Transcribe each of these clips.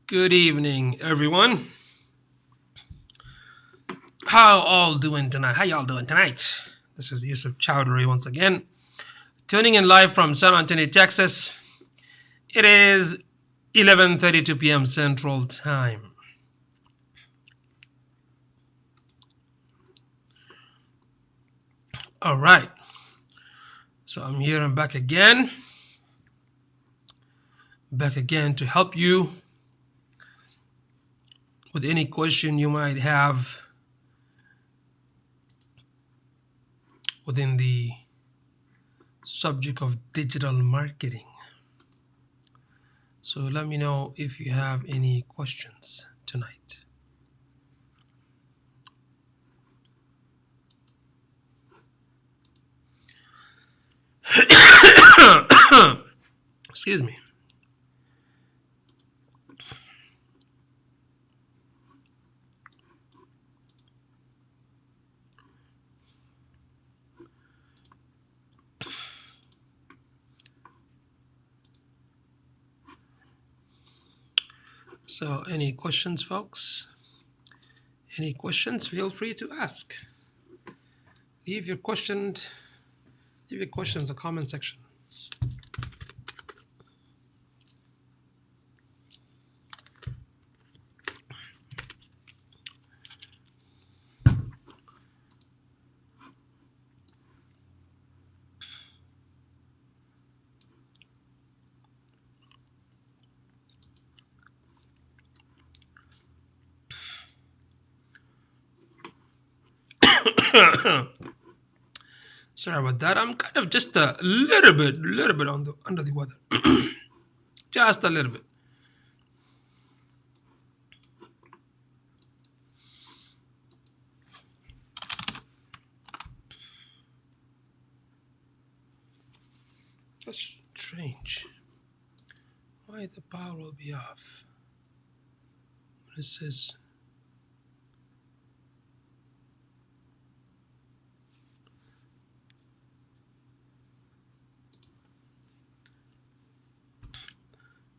Good evening, everyone. How all doing tonight? How y'all doing tonight? This is Yusuf Chowdhury once again, tuning in live from San Antonio, Texas. It is 11:32 p.m. Central Time. All right. So I'm here and back again to help you with any question you might have within the subject of digital marketing. So let me know if you have any questions tonight. Excuse me. So, any questions, folks? Any questions? Feel free to ask. Leave your questions. Leave your questions in the comment section. Sorry about that. I'm kind of just a little bit on the under the weather, just a little bit. That's strange. Why the power will be off when it says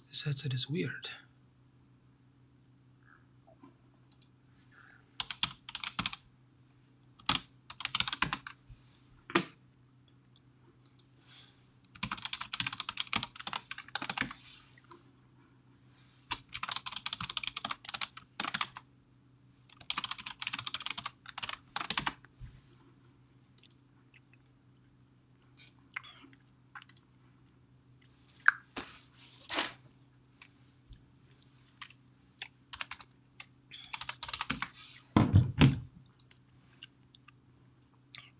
this headset is weird.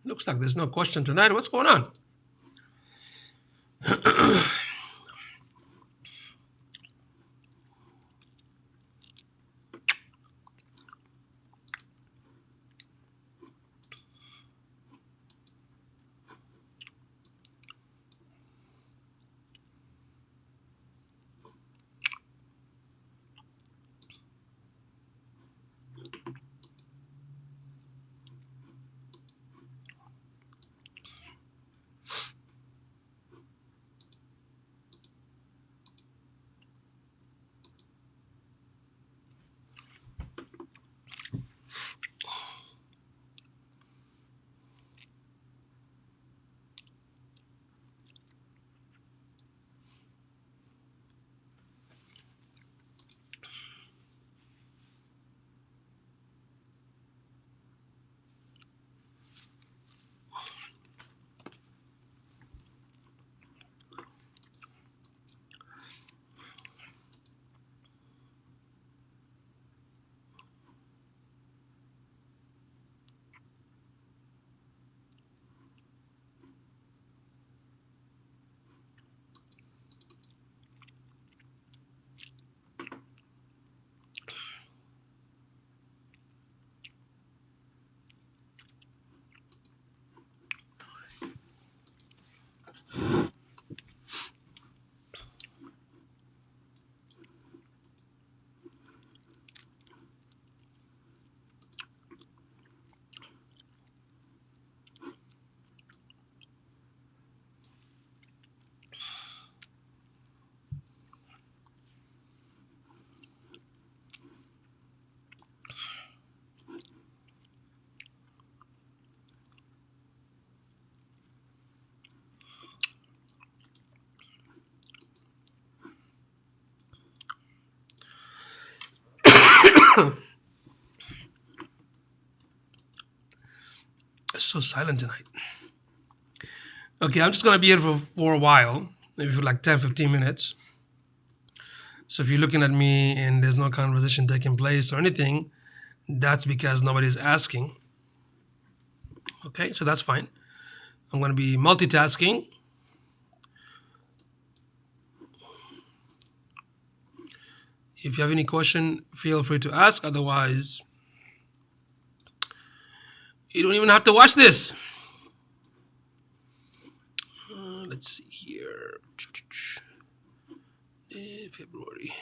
Looks like there's no question tonight. What's going on? so silent tonight? Okay, I'm just gonna be here for a while, maybe for like 10, 15 minutes. So if you're looking at me and there's no conversation taking place or anything, that's because nobody's asking. Okay, so that's fine. I'm gonna be multitasking. If you have any question, feel free to ask. Otherwise, you don't even have to watch this. Let's see here. February.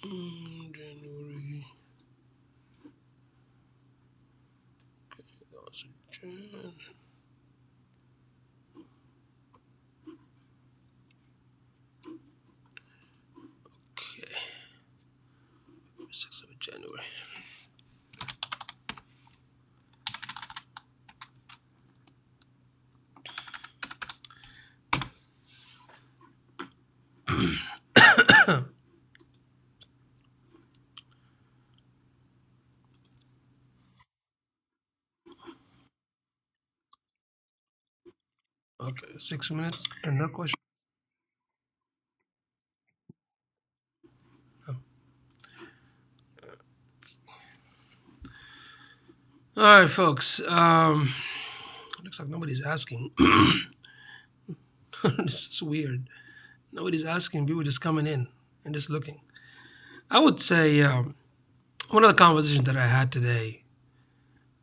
January. Okay, that was Jan. Okay. 6th of January. Okay, 6 minutes and no question. Oh. All right, folks. Looks like nobody's asking. This is weird. Nobody's asking. People just coming in and just looking. I would say one of the conversations that I had today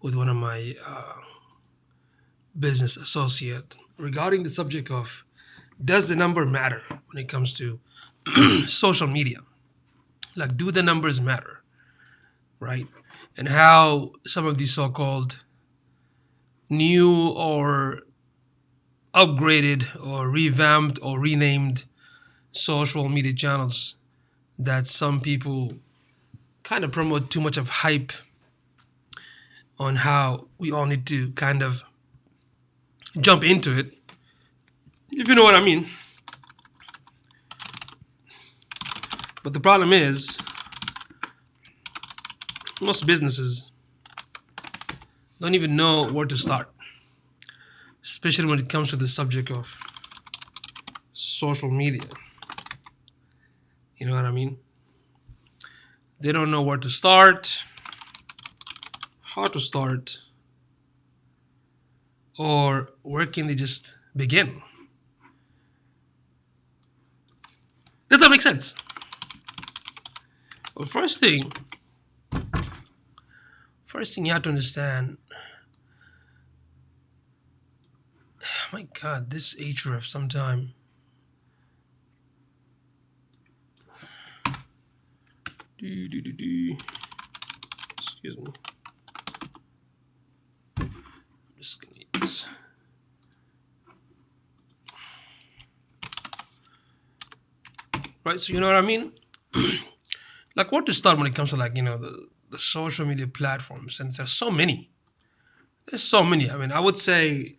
with one of my business associate regarding the subject of does the number matter when it comes to social media? Like, do the numbers matter, right? And how some of these so-called new or upgraded or revamped or renamed social media channels that some people kind of promote too much of hype on how we all need to kind of jump into it, if you know what I mean. But the problem is, most businesses don't even know where to start, especially when it comes to the subject of social media. You know what I mean? They don't know where to start, how to start, or where can they just begin. Does that make sense? Well, first thing you have to understand. Oh my God, this href sometime. Excuse me. I'm just gonna need this. Right, so you know what I mean? Like, where to start when it comes to, like, the social media platforms, and there's so many. There's so many. I mean, I would say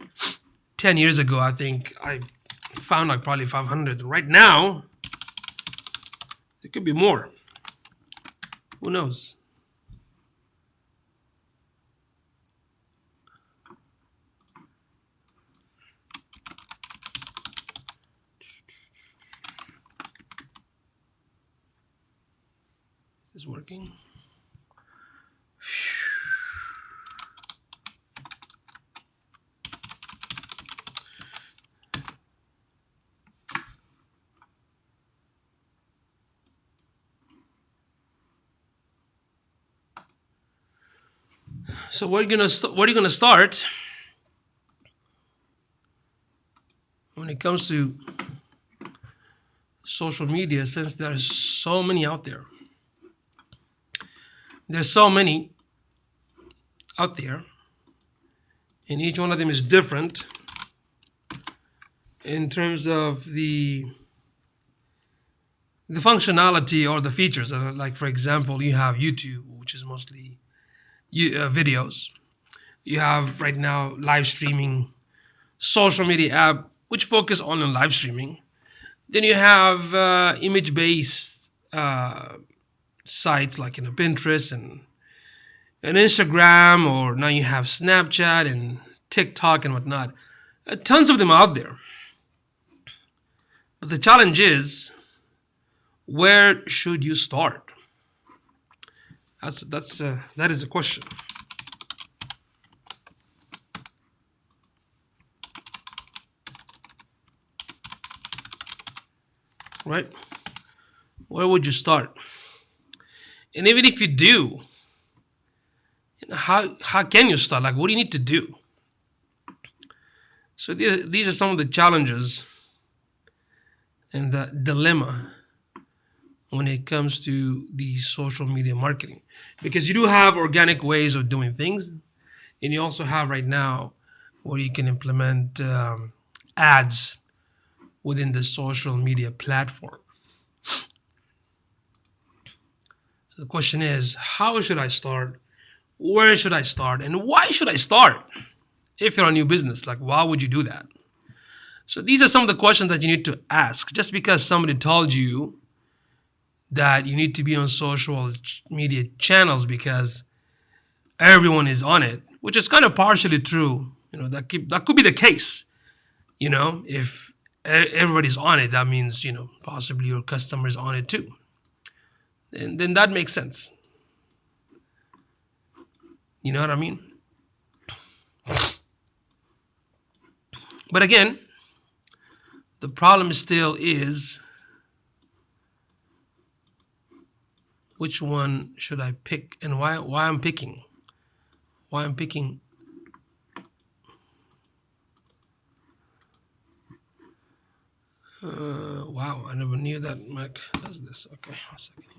10 years ago, I think I found like probably 500. Right now, it could be more. Who knows? Is this working? So where are you gonna start when it comes to social media? Since there's so many out there, out there, and each one of them is different in terms of the functionality or the features. Like, for example, you have YouTube, which is mostly videos. You have right now live streaming, social media app which focus on live streaming. Then you have image based sites like Pinterest and Instagram, or now you have Snapchat and TikTok and whatnot. Tons of them out there. But the challenge is, where should you start? That is the question. Right? Where would you start? And even if you do, how can you start? Like, what do you need to do? So these are some of the challenges and the dilemma when it comes to the social media marketing, because you do have organic ways of doing things, and you also have right now where you can implement ads within the social media platform. So the question is, how should I start? Where should I start? And why should I start? If you're a new business, like, why would you do that? So these are some of the questions that you need to ask. Just because somebody told you that you need to be on social media channels because everyone is on it, which is kind of partially true. That could be the case. If everybody's on it, that means possibly your customers on it too. And then that makes sense. You know what I mean? But again, the problem still is, which one should I pick, and why I'm picking? Why I'm picking? Wow, I never knew that Mac does this. Okay, a second here.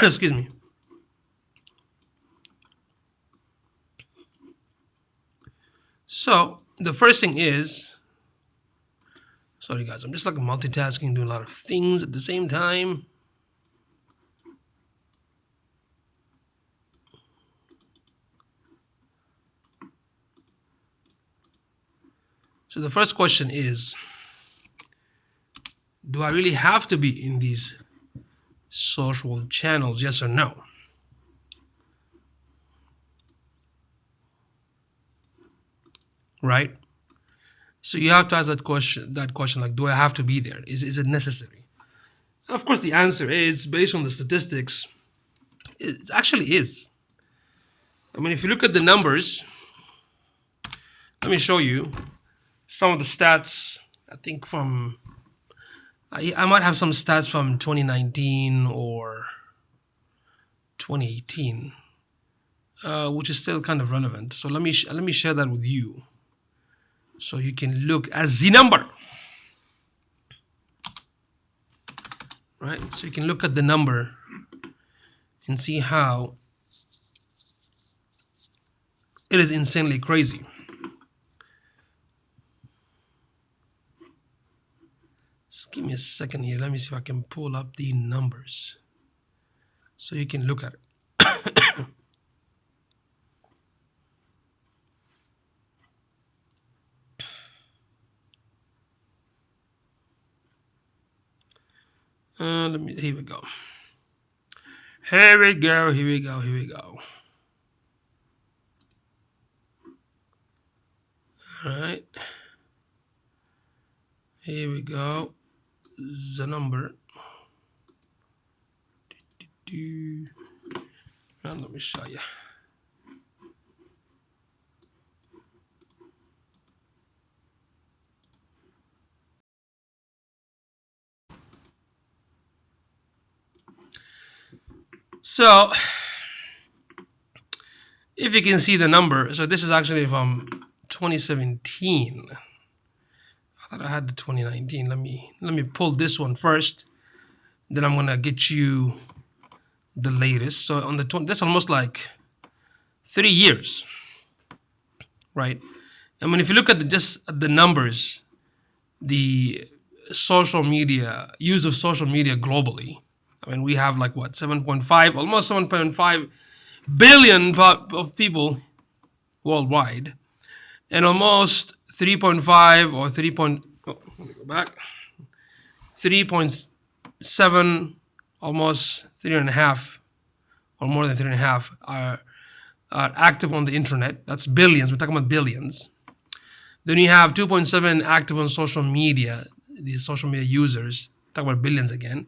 Excuse me. So the first thing is, sorry guys, I'm just like multitasking, doing a lot of things at the same time. So the first question is, do I really have to be in these social channels? Yes or no? Right? So you have to ask that question, like, do I have to be there? Is it necessary? Of course, the answer is, based on the statistics, it actually is. I mean, if you look at the numbers, let me show you some of the stats. I think I might have some stats from 2019 or 2018, which is still kind of relevant. So let me share that with you, so you can look at the number. Right? So you can look at the number and see how it is insanely crazy. Just give me a second here. Let me see if I can pull up the numbers so you can look at it. Here we go. Here we go. All right. Here we go. The number. And let me show you. So if you can see the number, so this is actually from 2017. I thought I had the 2019. Let me pull this one first. Then I'm gonna get you the latest. So on the that's almost like 3 years, right? I mean, if you look at just the numbers, the social media use of social media globally. I mean, we have like what, 7.5, almost 7.5 billion of people worldwide, and almost 3.5 or Oh, let me go back. 3.7, almost 3.5, or more than 3.5 are active on the internet. That's billions. We're talking about billions. Then you have 2.7 active on social media. These social media users, talking about billions again.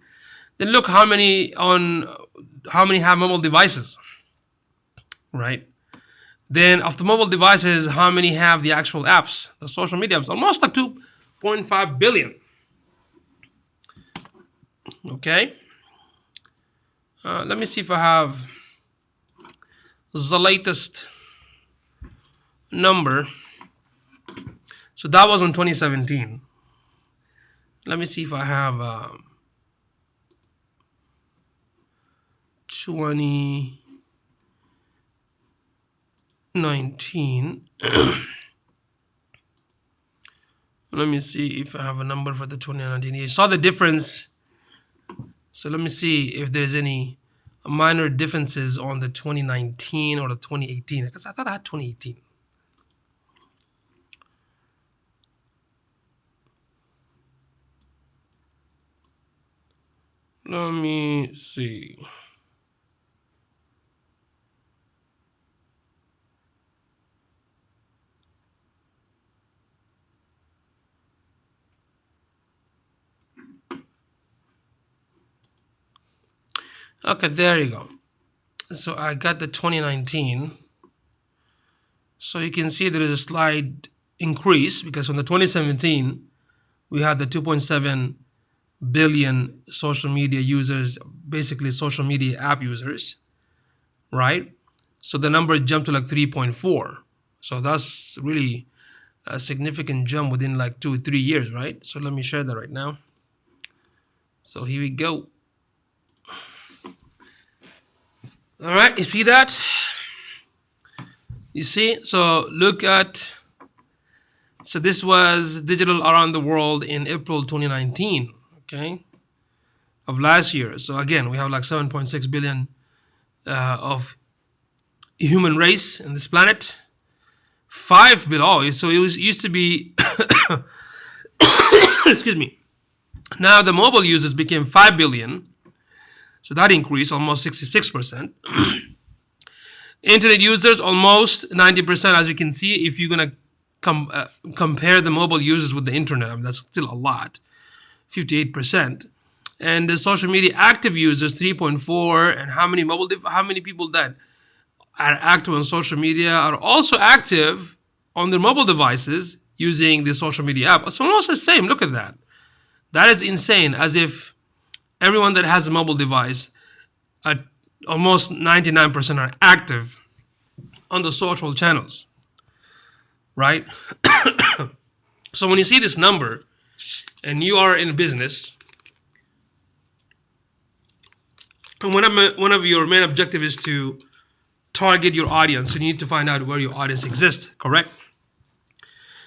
Then look how many have mobile devices, right? Then of the mobile devices, how many have the actual apps, the social media apps? Almost like 2.5 billion. Okay. Let me see if I have the latest number. So that was in 2017. Let me see if I have 2019. Let me see if I have a number for the 2019. You saw the difference. So let me see if there's any minor differences on the 2019 or the 2018. Because I thought I had 2018. Let me see. Okay, there you go. So I got the 2019. So you can see there is a slight increase because from the 2017, we had the 2.7 billion social media users, basically social media app users, right? So the number jumped to like 3.4. So that's really a significant jump within like 2 or 3 years, right? So let me share that right now. So here we go. All right, you see that? You see? So look at, so this was digital around the world in April 2019, okay, of last year. So again, we have like 7.6 billion of human race in this planet. 5 billion, oh, so it used to be, excuse me. Now the mobile users became 5 billion. So that increased almost 66%. Internet users almost 90%, as you can see. If you're gonna compare the mobile users with the internet, I mean that's still a lot, 58%. And the social media active users 3.4. And how many people that are active on social media are also active on their mobile devices using the social media app? It's almost the same. Look at that. That is insane. As if everyone that has a mobile device, almost 99% are active on the social channels, right? So when you see this number and you are in business, and one of your main objective is to target your audience, you need to find out where your audience exists, correct?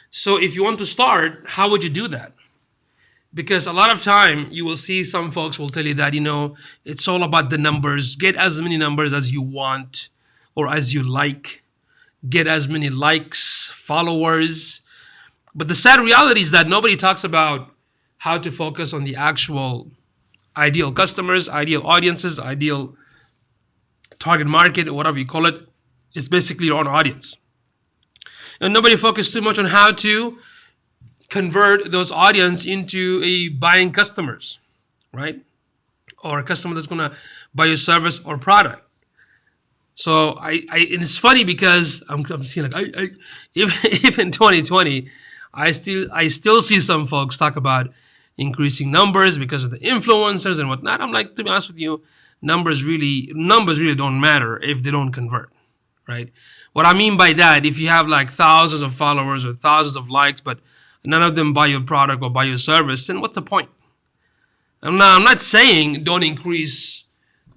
So if you want to start, how would you do that? Because a lot of time you will see some folks will tell you that, it's all about the numbers. Get as many numbers as you want or as you like. Get as many likes, followers. But the sad reality is that nobody talks about how to focus on the actual ideal customers, ideal audiences, ideal target market, whatever you call it. It's basically your own audience. And nobody focuses too much on how to convert those audience into a buying customers, right? Or a customer that's gonna buy your service or product. So and it's funny because I'm seeing like if in 2020, I still see some folks talk about increasing numbers because of the influencers and whatnot. I'm like, to be honest with you, numbers really don't matter if they don't convert, right? What I mean by that, if you have like thousands of followers or thousands of likes, but none of them buy your product or buy your service, then what's the point? I'm not saying don't increase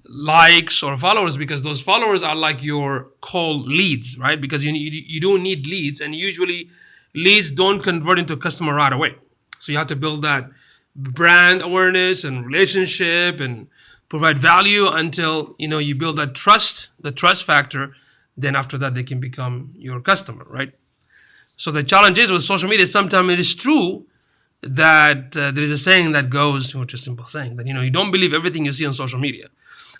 likes or followers, because those followers are like your cold leads, right? Because you don't need leads, and usually leads don't convert into a customer right away. So you have to build that brand awareness and relationship and provide value until you build that trust, the trust factor. Then after that, they can become your customer, right? So the challenge is with social media, sometimes it is true that there is a saying that goes, which is a simple saying, that you don't believe everything you see on social media.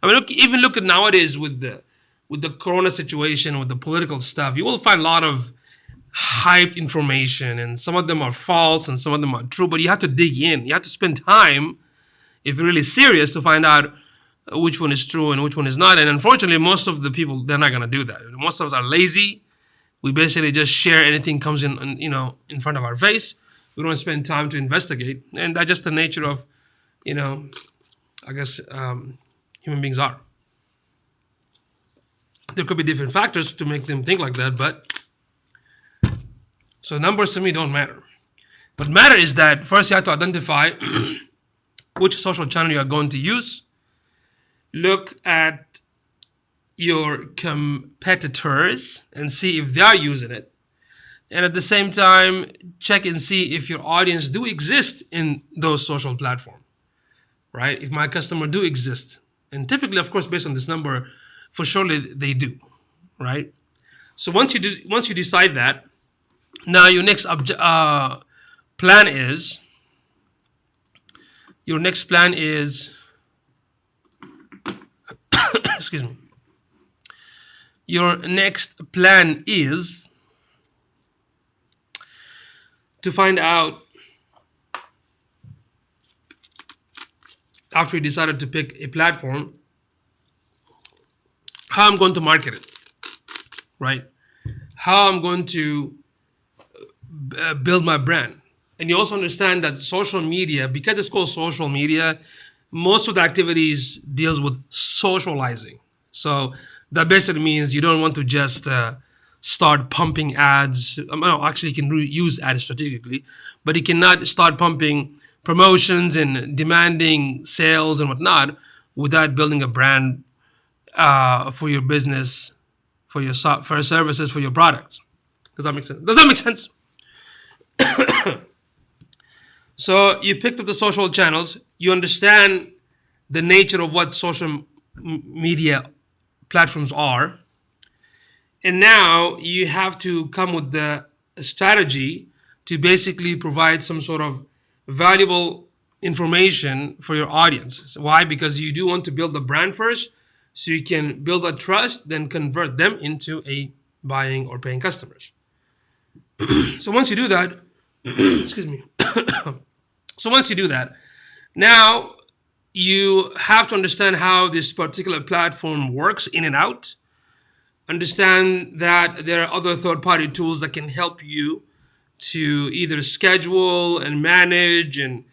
I mean, even look at nowadays with the corona situation, with the political stuff. You will find a lot of hyped information, and some of them are false and some of them are true. But you have to dig in. You have to spend time, if you're really serious, to find out which one is true and which one is not. And unfortunately, most of the people, they're not going to do that. Most of us are lazy. We basically just share anything comes in front of our face. We don't spend time to investigate, and that's just the nature of, I guess, human beings are. There could be different factors to make them think like that, but so numbers to me don't matter. What matter is that first you have to identify which social channel you are going to use. Look at your competitors and see if they are using it. And at the same time, check and see if your audience do exist in those social platforms, right? If my customer do exist. And typically, of course, based on this number, for surely they do, right? So once you decide that, now your next plan is, excuse me. Your next plan is to find out, after you decided to pick a platform, how I'm going to market it, right? How I'm going to build my brand. And you also understand that social media, because it's called social media, most of the activities deals with socializing. So that basically means you don't want to just start pumping ads. No, actually, you can use ads strategically, but you cannot start pumping promotions and demanding sales and whatnot without building a brand for your business, for your services, for your products. Does that make sense? Does that make sense? So you picked up the social channels. You understand the nature of what social media platforms are. And now you have to come with the strategy to basically provide some sort of valuable information for your audience. Why? Because you do want to build the brand first, so you can build a trust, then convert them into a buying or paying customers. So once you do that, excuse me. So once you do that, now you have to understand how this particular platform works in and out. Understand that there are other third-party tools that can help you to either schedule and manage and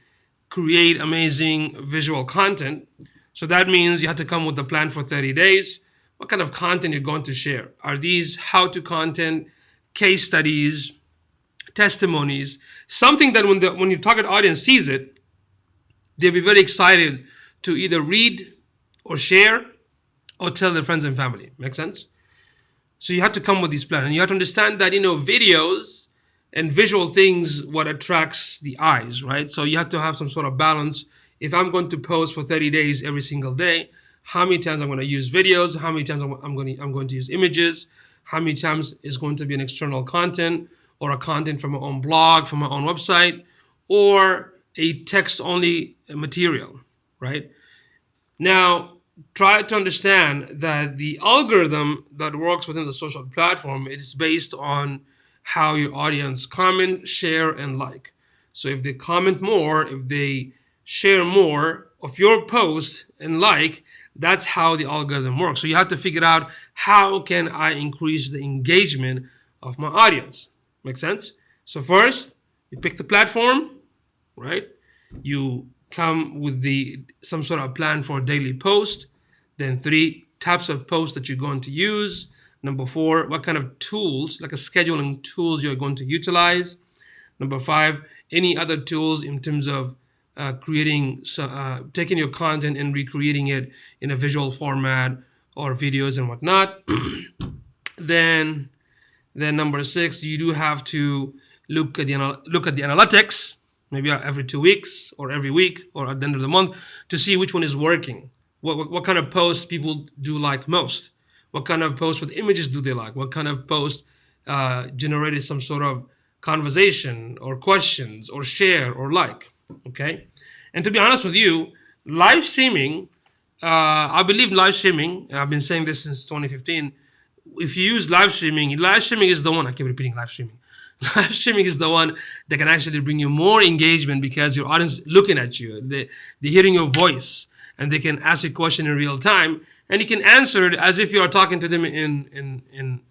create amazing visual content. So that means you have to come with a plan for 30 days. What kind of content you're going to share? Are these how-to content, case studies, testimonies, something that when your target audience sees it, they'll be very excited to either read or share or tell their friends and family. Make sense? So you have to come with these plans, and you have to understand that videos and visual things what attracts the eyes, right? So you have to have some sort of balance. If I'm going to post for 30 days every single day, how many times I'm going to use videos? How many times I'm going to use images? How many times is going to be an external content, or a content from my own blog, from my own website, or a text-only material, right? Now, try to understand that the algorithm that works within the social platform is based on how your audience comment, share, and like. So if they comment more, if they share more of your post and like, that's how the algorithm works. So you have to figure out, how can I increase the engagement of my audience? Make sense? So first, you pick the platform, right? You come with some sort of plan for a daily post. Then 3 types of posts that you're going to use. Number 4, what kind of tools, like a scheduling tools, you're going to utilize. Number 5, any other tools in terms of taking your content and recreating it in a visual format or videos and whatnot. Then number 6, you do have to look at the analytics, maybe every 2 weeks or every week or at the end of the month, to see which one is working. What kind of posts people do like most? What kind of posts with images do they like? What kind of posts generated some sort of conversation or questions or share or like. Okay. And to be honest with you, live streaming, I believe live streaming, I've been saying this since 2015. If you use live streaming is the one, I keep repeating live streaming. Live streaming is the one that can actually bring you more engagement because your audience is looking at you, they're hearing your voice, and they can ask you a question in real time, and you can answer it as if you are talking to them in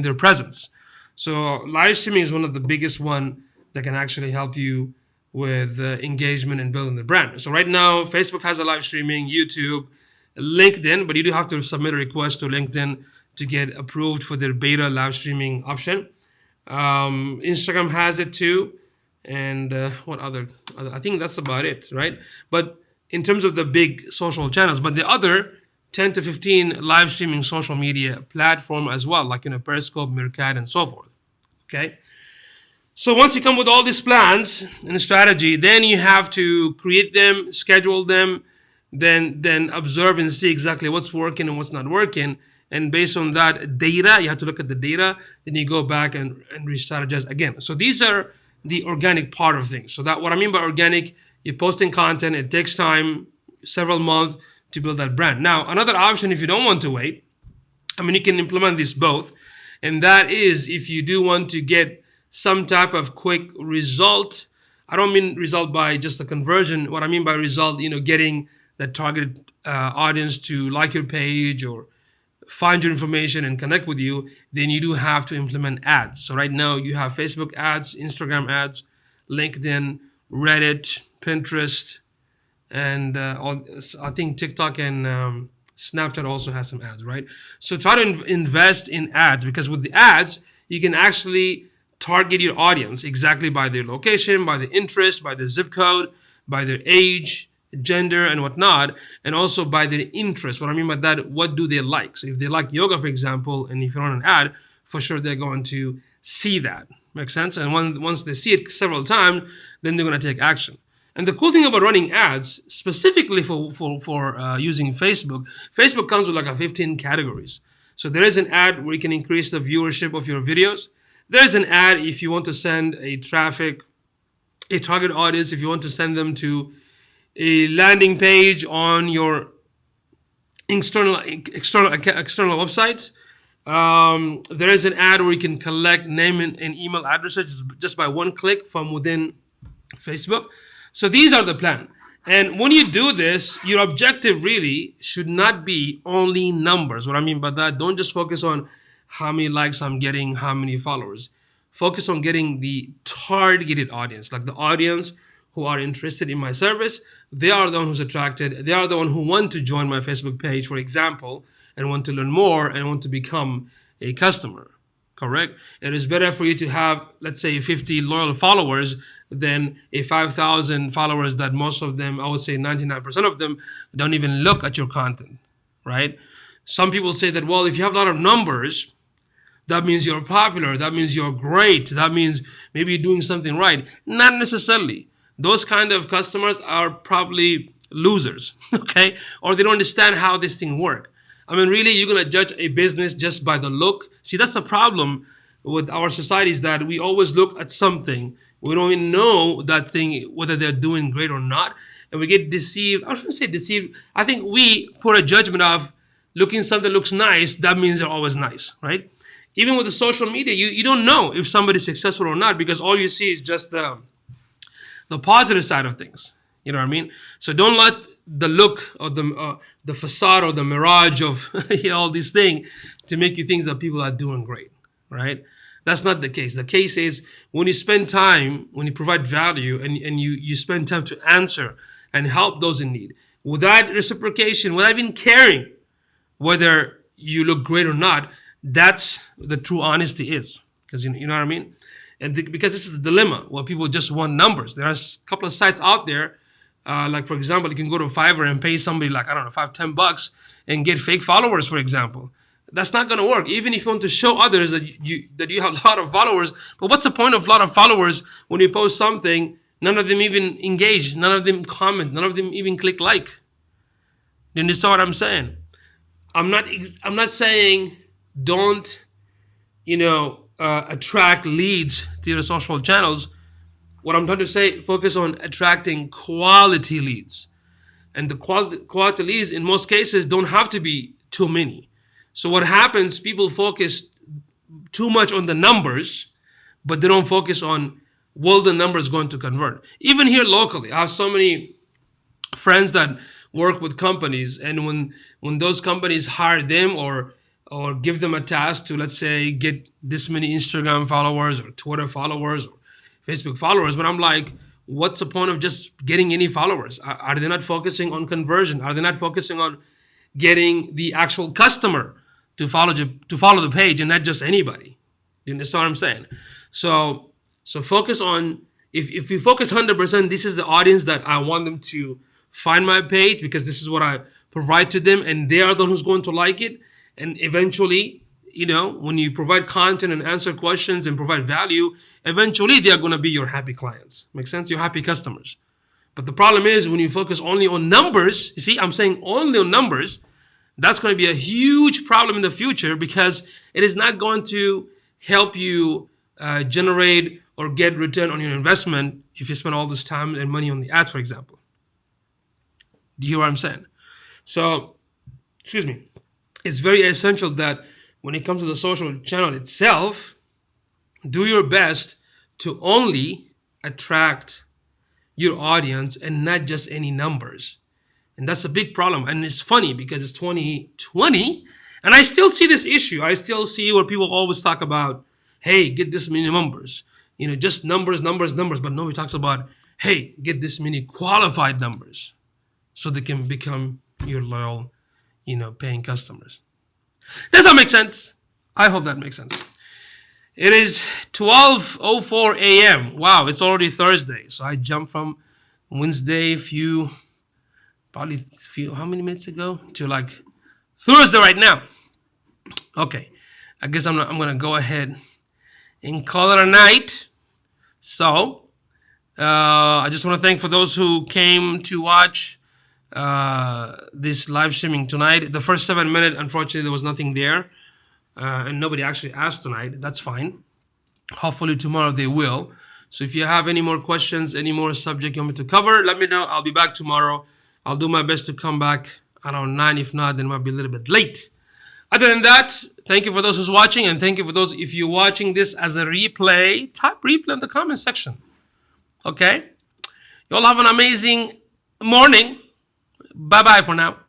their presence. So live streaming is one of the biggest one that can actually help you with engagement and building the brand. So right now, Facebook has a live streaming, YouTube, LinkedIn, but you do have to submit a request to LinkedIn to get approved for their beta live streaming option. Instagram has it too, and what other? I think that's about it, right? But in terms of the big social channels, but the other 10 to 15 live streaming social media platform as well, like Periscope, Meerkat, and so forth. Okay. So once you come with all these plans and strategy, then you have to create them, schedule them, then observe and see exactly what's working and what's not working. And based on that data, you have to look at the data, then you go back and re-strategize again. So these are the organic part of things. So that what I mean by organic, you're posting content, it takes time, several months to build that brand. Now, another option, if you don't want to wait, you can implement this both. And that is if you do want to get some type of quick result. I don't mean result by just a conversion. What I mean by result, getting the targeted audience to like your page or find your information and connect with you, then you do have to implement ads. So right now you have Facebook ads, Instagram ads, LinkedIn, Reddit, Pinterest, and I think TikTok and Snapchat also has some ads, right? So try to invest in ads, because with the ads, you can actually target your audience exactly by their location, by their interest, by their zip code, by their age, gender, and whatnot, and also by their interest. What I mean by that, what do they like? So if they like yoga, for example, and if you run an ad, for sure they're going to see that. Make sense? And once they see it several times, then they're going to take action. And the cool thing about running ads, specifically for using Facebook, Facebook comes with like 15 categories. So there is an ad where you can increase the viewership of your videos. There's an ad if you want to send a target audience, if you want to send them to a landing page on your external websites. There is an ad where you can collect name and email addresses just by one click from within Facebook. So these are the plan. And when you do this, your objective really should not be only numbers. What I mean by that, don't just focus on how many likes I'm getting, how many followers. Focus on getting the targeted audience, like the audience who are interested in my service. They are the one who's attracted. They are the one who want to join my Facebook page, for example, and want to learn more and want to become a customer. Correct? It is better for you to have, let's say, 50 loyal followers than a 5,000 followers that most of them, I would say 99% of them, don't even look at your content, right? Some people say that, well, if you have a lot of numbers, that means you're popular, that means you're great, that means maybe you're doing something right. Not necessarily. Those kind of customers are probably losers, okay? Or they don't understand how this thing works. Really, you're going to judge a business just by the look. See, that's the problem with our society, is that we always look at something. We don't even know that thing, whether they're doing great or not. And we get deceived. I shouldn't say deceived. I think we put a judgment of looking something looks nice, that means they're always nice, right? Even with the social media, you don't know if somebody's successful or not, because all you see is just the positive side of things. You know what I mean? So don't let the look or the facade or the mirage of all these things to make you think that people are doing great, right? That's not the case. The case is when you spend time, when you provide value, and you spend time to answer and help those in need, without reciprocation, without even caring whether you look great or not, that's the true honesty is. Because you know what I mean? And because this is the dilemma, where people just want numbers. There are a couple of sites out there, like for example, you can go to Fiverr and pay somebody like, I don't know, $5-10 and get fake followers, for example. That's not going to work. Even if you want to show others that you have a lot of followers, but what's the point of a lot of followers when you post something, none of them even engage, none of them comment, none of them even click like? Do you understand what I'm saying? I'm not saying don't, attract leads to your social channels. What I'm trying to say, focus on attracting quality leads. And the quality leads in most cases don't have to be too many. So what happens, people focus too much on the numbers, but they don't focus on, will the numbers going to convert? Even here locally, I have so many friends that work with companies, and when those companies hire them or give them a task to, let's say, get this many Instagram followers or Twitter followers or Facebook followers, but I'm like, what's the point of just getting any followers? Are they not focusing on conversion? Are they not focusing on getting the actual customer to follow the page and not just anybody? You understand what I'm saying? So focus on, if you focus 100%, this is the audience that I want them to find my page, because this is what I provide to them, and they are the one who's going to like it. And eventually, when you provide content and answer questions and provide value, eventually they are going to be your happy clients. Make sense? Your happy customers. But the problem is, when you focus only on numbers, you see, I'm saying only on numbers, that's going to be a huge problem in the future, because it is not going to help you generate or get return on your investment if you spend all this time and money on the ads, for example. Do you hear what I'm saying? So, excuse me. It's very essential that when it comes to the social channel itself, do your best to only attract your audience and not just any numbers. And that's a big problem. And it's funny because it's 2020 and I still see this issue. I still see where people always talk about, hey, get this many numbers, just numbers, but nobody talks about, hey, get this many qualified numbers so they can become your loyal, paying customers. Does that make sense? I hope that makes sense. It is 12:04 a.m. Wow, it's already Thursday. So I jumped from Wednesday how many minutes ago to like Thursday right now. Okay, I guess I'm gonna go ahead and call it a night. So I just want to thank for those who came to watch this live streaming tonight. The first 7 minutes, unfortunately, there was nothing there, and nobody actually asked tonight. That's fine. Hopefully tomorrow they will. So if you have any more questions, any more subject you want me to cover, let me know. I'll be back tomorrow. I'll do my best to come back around 9. If not, then it might be a little bit late. Other than that, thank you for those who's watching, and thank you for those, if you're watching this as a replay, type replay in the comment section. Okay? You all have an amazing morning. Bye-bye for now.